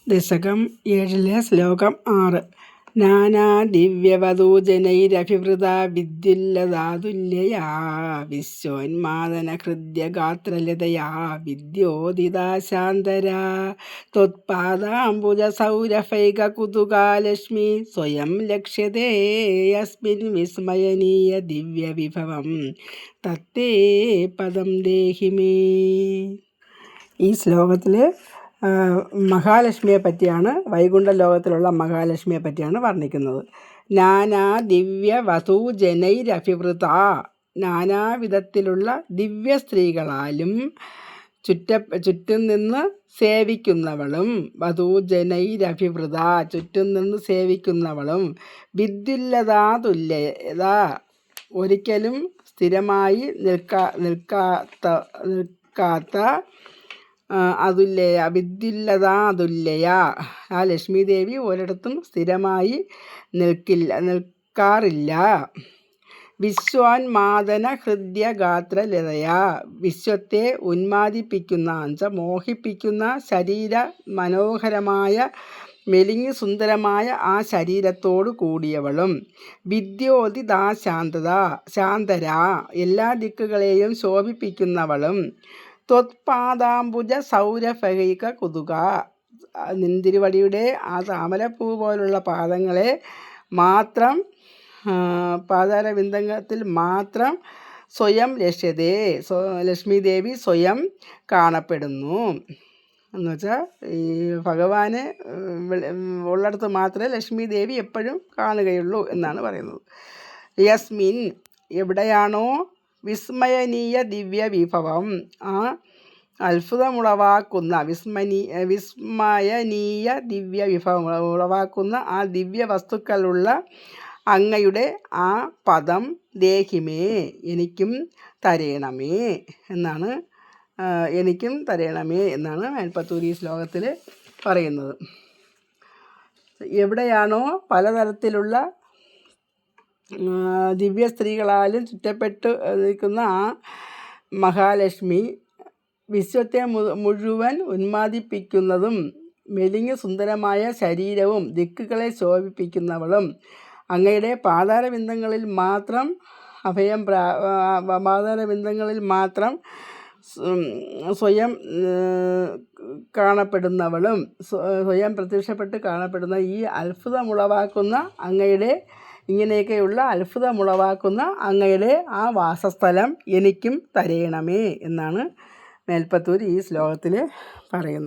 ദശകം 7 ശ്ലോകം 6. നാനാ ദിവ്യവധൂജനൈരഭിവൃത വിദ്യുല്ലതാതുല്യയാ വിശ്വോന്മാദനഹൃദ്യഗാത്രലതയാ വിദ്യോദിതാ ശാന്തരാ ത്വത്പാദാംബുജസൗരഭൈകകുതുകാലക്ഷ്മി സ്വയം ലക്ഷ്യതേ യസ്മിൻ വിസ്മയനീയ ദിവ്യവിഭവം തത്തേ പദം ദേഹി മേ. ഈ ശ്ലോകത്തിൽ മഹാലക്ഷ്മിയെ പറ്റിയാണ്, വൈകുണ്ഠ ലോകത്തിലുള്ള മഹാലക്ഷ്മിയെ പറ്റിയാണ് വർണ്ണിക്കുന്നത്. നാനാ ദിവ്യ വധൂജനൈരഭിവൃത, നാനാവിധത്തിലുള്ള ദിവ്യ സ്ത്രീകളാലും ചുറ്റും നിന്ന് സേവിക്കുന്നവളും, വധൂജനൈരഭിവൃത ചുറ്റും നിന്ന് സേവിക്കുന്നവളും, വിദ്യുല്ലതാതുല്യത ഒരിക്കലും സ്ഥിരമായി നിൽക്കാത്ത അതുല്യ, വിദ്യുല്ലതാതുല്യ, ആ ലക്ഷ്മി ദേവി ഒരിടത്തും സ്ഥിരമായി നിൽക്കാറില്ല. വിശ്വാൻമാദന ഹൃദ്യഗാത്രലതയാ, വിശ്വത്തെ ഉന്മാദിപ്പിക്കുന്ന മോഹിപ്പിക്കുന്ന ശരീര മനോഹരമായ മെലിഞ്ഞു സുന്ദരമായ ആ ശരീരത്തോടു കൂടിയവളും, വിദ്യോദിതാ ശാന്തരാ എല്ലാ ദിക്കുകളെയും ശോഭിപ്പിക്കുന്നവളും, ത്വത്പാദാംബുജ സൗരഭൈക കുതുക നിന്തിരുവടിയുടെ ആ താമരപ്പൂ പോലുള്ള പാദങ്ങളെ മാത്രം, പാതാരവിന്ദത്തിൽ മാത്രം സ്വയം ലക്ഷ്യതേ, ലക്ഷ്മി ദേവി സ്വയം കാണപ്പെടുന്നു. എന്ന് വെച്ചാൽ ഈ ഭഗവാനെ ഉള്ളിടത്ത് മാത്രമേ ലക്ഷ്മി ദേവി എപ്പോഴും കാണുകയുള്ളൂ എന്നാണ് പറയുന്നത്. യസ്മിൻ എവിടെയാണോ വിസ്മയനീയ ദിവ്യ വിഭവം, ആ അത്ഭുതമുളവാക്കുന്ന വിസ്മയനീയ ദിവ്യ വിഭവം ഉളവാക്കുന്ന ആ ദിവ്യ വസ്തുക്കളുള്ള അങ്ങയുടെ ആ പദം ദേഹിമേ എനിക്കും തരേണമേ എന്നാണ്, മേൽപ്പത്തൂർ ഈ ശ്ലോകത്തിൽ പറയുന്നത്. എവിടെയാണോ പലതരത്തിലുള്ള ദിവ്യ സ്ത്രീകളാലും ചുറ്റപ്പെട്ട് നിൽക്കുന്ന ആ മഹാലക്ഷ്മി വിശ്വത്തെ മുഴുവൻ ഉന്മാദിപ്പിക്കുന്നതും മെലിഞ്ഞു സുന്ദരമായ ശരീരവും ദിക്കുകളെ ശോഭിപ്പിക്കുന്നവളും, അങ്ങയുടെ പാതാരബിന്ദങ്ങളിൽ മാത്രം പാതാരബിന്ദങ്ങളിൽ മാത്രം സ്വയം കാണപ്പെടുന്നവളും, സ്വയം പ്രത്യക്ഷപ്പെട്ട് കാണപ്പെടുന്ന ഈ അത്ഭുതമുളവാക്കുന്ന അങ്ങയുടെ, ഇങ്ങനെയൊക്കെയുള്ള അത്ഭുതമുളവാക്കുന്ന അങ്ങയുടെ ആ വാസസ്ഥലം എനിക്കും തരേണമേ എന്നാണ് മേൽപ്പത്തൂർ ഈ ശ്ലോകത്തിൽ പറയുന്നത്.